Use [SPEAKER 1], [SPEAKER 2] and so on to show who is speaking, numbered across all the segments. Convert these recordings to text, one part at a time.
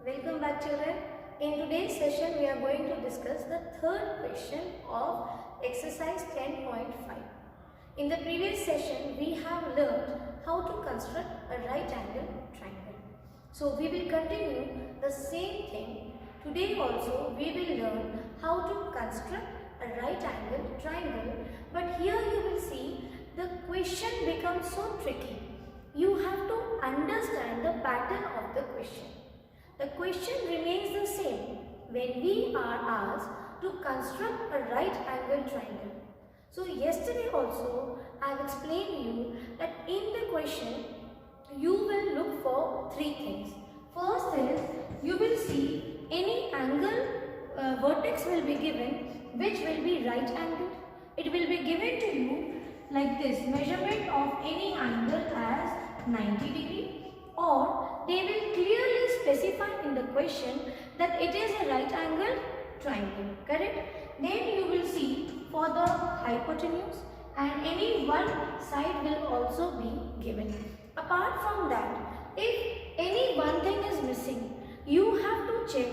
[SPEAKER 1] Welcome back, children. In today's session, we are going to discuss the third question of exercise 10.5. In the previous session, we have learned how to construct a right angle triangle. So, we will continue the same thing. Today also, we will learn how to construct a right angle triangle. But here you will see the question becomes so tricky. You have to understand the pattern of the question. The question remains the same when we are asked to construct a right angle triangle. So yesterday also I have explained you that in the question you will look for three things. First is you will see any angle vertex will be given which will be right angled. It will be given to you like this, measurement of any angle as 90 degree, or they will clearly specify in the question that it is a right angle triangle, correct? Then you will see for the hypotenuse and any one side will also be given. Apart from that, if any one thing is missing, you have to check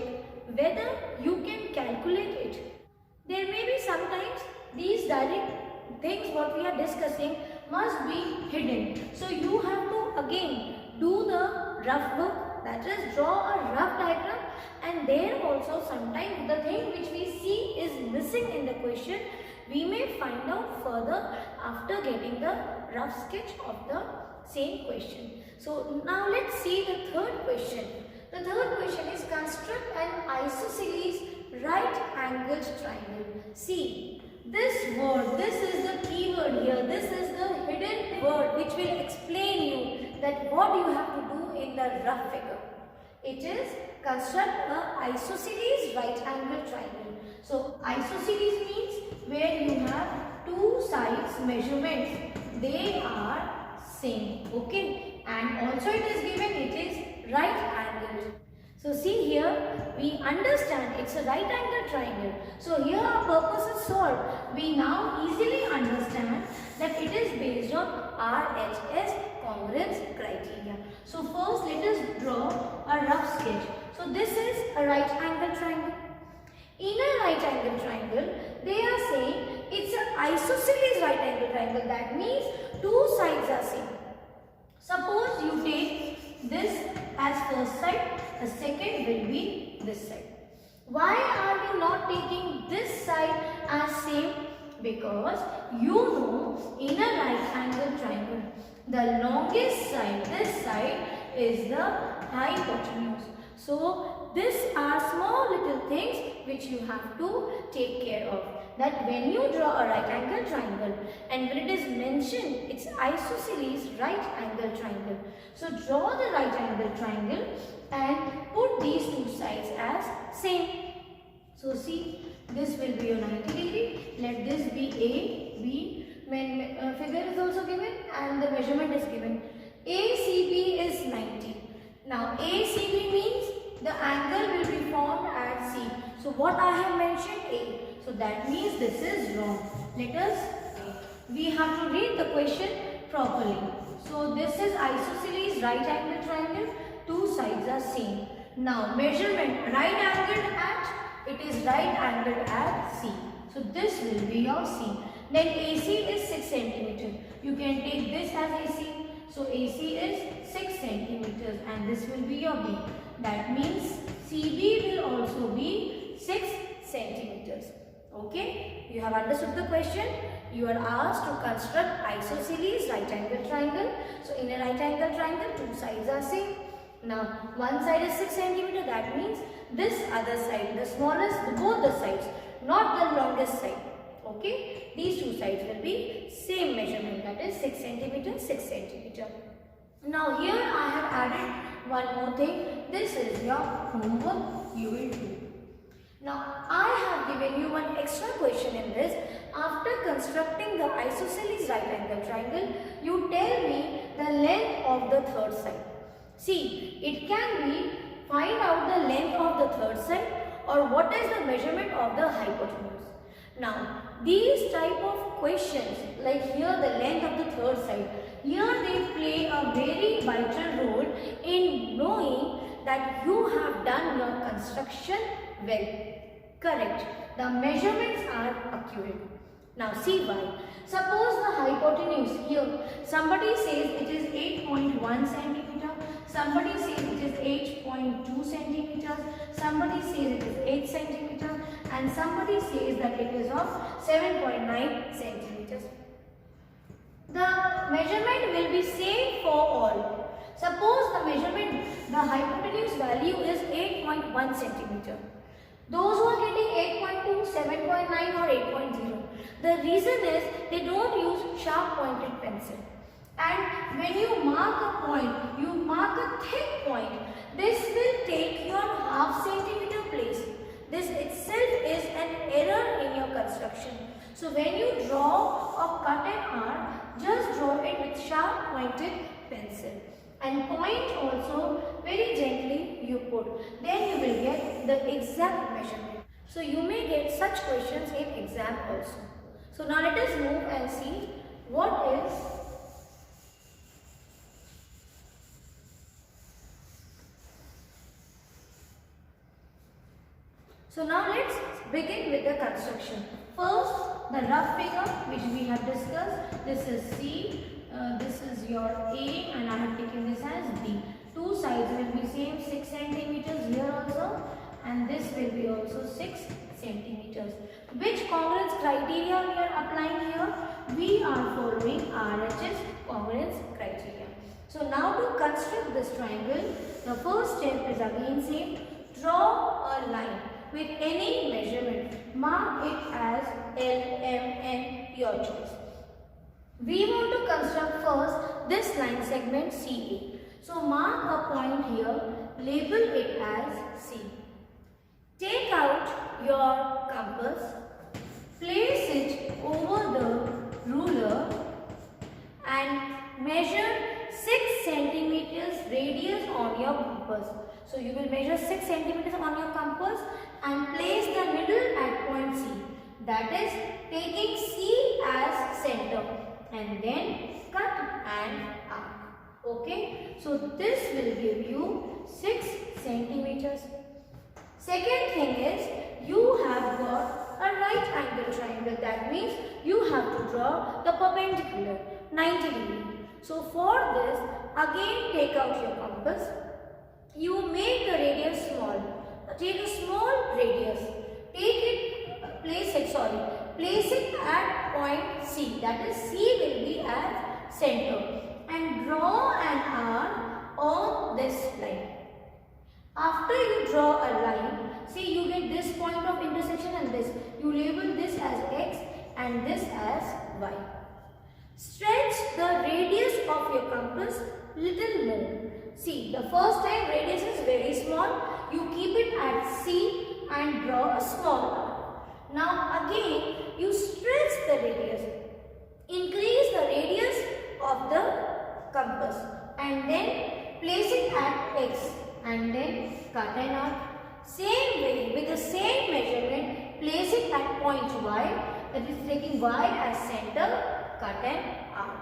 [SPEAKER 1] whether you can calculate it. There may be sometimes these direct things what we are discussing must be hidden. So you have to again do the rough work, that is draw a rough diagram, and there also sometimes the thing which we see is missing in the question we may find out further after getting the rough sketch of the same question. So now let's see the third question. The third question is construct an isosceles right angled triangle. See, this word, this is the key word here, this is the hidden word which will explain you that what you have to do in the rough figure. It is construct a isosceles right angle triangle. So isosceles means where you have two sides measurements, they are same, okay, and also it is given it is right angled. So see here, we understand it's a right angle triangle. So here our purpose is solved. We now easily understand that it is based on RHS congruence criteria. So first let us draw a rough sketch. So this is a right angle triangle. In a right angle triangle, they are saying it's an isosceles right angle triangle. That means two sides are same. Suppose you take this as first side, the second will be this side. Why are you not taking this side as same? Because you know in a right angle triangle, the longest side, this side is the hypotenuse. So these are small little things which you have to take care of. That when you draw a right angle triangle and when it is mentioned it's isosceles right angle triangle. So draw the right angle triangle and put these two sides as same. So see, this will be a 90 degree, let this be A, B, figure is also given and the measurement is given. ACB is 90. Now ACB means the angle will be formed at C. So what I have mentioned A. So that means this is wrong. Let us, we have to read the question properly. So this is isosceles right angle triangle, two sides are same. Now measurement right angled at, it is right angled at C. So this will be your C. Then AC is 6 centimeter. You can take this as AC. So AC is 6 centimeters and this will be your B. That means CB will also be 6 centimeters. Okay, you have understood the question. You are asked to construct isosceles right angle triangle. So in a right angle triangle, two sides are same. Now one side is 6 centimeter. That means this other side, the smallest, both the sides, not the longest side. Okay, these two sides will be same measurement, that is 6 centimeter, 6 centimeter. Now here I have added one more thing. This is your homework you will do. Now I have given you one extra question in this. After constructing the isosceles right angle triangle, you tell me the length of the third side. See, it can be find out the length of the third side or what is the measurement of the hypotenuse. Now these type of questions, like here the length of the third side, here they play a very vital role in knowing that you have done your construction well. Correct. The measurements are accurate. Now see why. Suppose the hypotenuse here, somebody says it is 8.1 centimeter, somebody says it is 8.2 centimeters, somebody says it is 8 centimeters, and somebody says that it is of 7.9 centimeters. The measurement will be same for all. Suppose the measurement, the hypotenuse value is 8.1 centimeter. Those who are getting 8.2, 7.9 or 8.0, the reason is they don't use sharp pointed pencil. And when you mark a point, you mark a thick point. This will take your half centimeter place. This itself is an error in your construction. So when you draw or cut an arc, just draw it with sharp pointed pencil. And point also very gently you put. Then you will get the exact measurement. So you may get such questions in exam also. So now let us move and see what is So now let's begin with the construction. First, the rough figure which we have discussed. This is C, this is your A, and I have taken this as B. Two sides will be same, 6 centimeters here also, and this will be also 6 centimeters. Which congruence criteria we are applying here? We are following RHS congruence criteria. So now to construct this triangle, the first step is again same. Draw a line with any measurement. Mark it as L, M, N, your choice. We want to construct first this line segment CA. So mark a point here, label it as C. Take out your compass, place it over the ruler and measure 6 centimeters radius on your compass. So you will measure 6 centimeters on your compass and place the middle at point C. That is taking C as center and then cut an arc. Okay. So this will give you 6 centimeters. Second thing is you have got a right angle triangle. That means you have to draw the perpendicular 90 degree. So for this, again take out your compass. You make the radius small. Take a small radius. Place it at point C. That is C will be at center. And draw an arc on this line. After you draw a line, see you get this point of intersection and this. You label this as X and this as Y. Stretch the radius of your compass little more. See, the first time radius is very small. You keep it at C and draw a small arc. Now again, you stretch the radius. Increase the radius of the compass and then place it at X and then cut an arc. Same way, with the same measurement, place it at point Y. That is taking Y as center, cut an arc.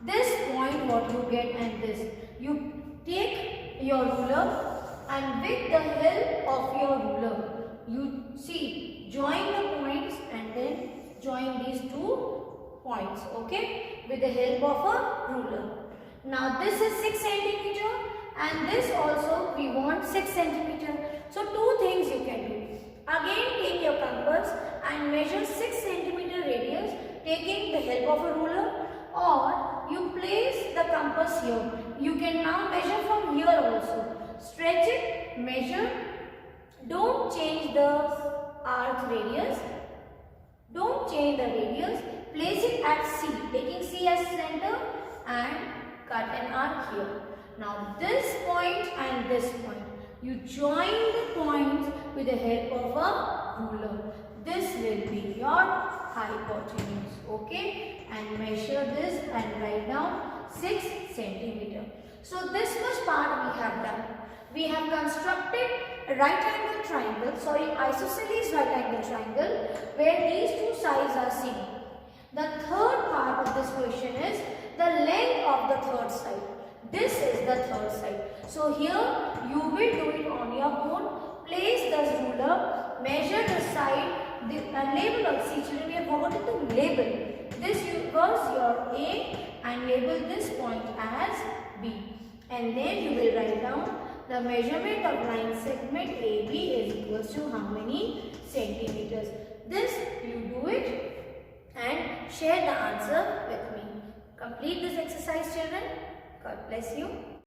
[SPEAKER 1] This point what you get and this. You take your ruler and with the help of your ruler, you see, join the points and then join these 2 points, okay, with the help of a ruler. Now this is 6 centimeter and this also we want 6 centimeter. So 2 things you can do. Again take your compass and measure 6 centimeter radius taking the help of a ruler, or you place the compass here. You can now measure from here also. Stretch it, measure. Don't change the arc radius. Don't change the radius. Place it at C, taking C as center and cut an arc here. Now this point and this point. You join the points with the help of a ruler. This will be your hypotenuse. Okay. And measure this and write down 6 centimeter. So this much part we have done. We have constructed a right angle triangle, isosceles right angle triangle where these 2 sides are seen. The third part of this question is the length of the third side. This is the third side. So here you will do it on your your own. Place the ruler, measure the side, label of, see children, we have forgotten to label. This was your A and label this point as B. And then you will write down the measurement of line segment AB is equals to how many centimeters. This you do it and share the answer with me. Complete this exercise children. God bless you.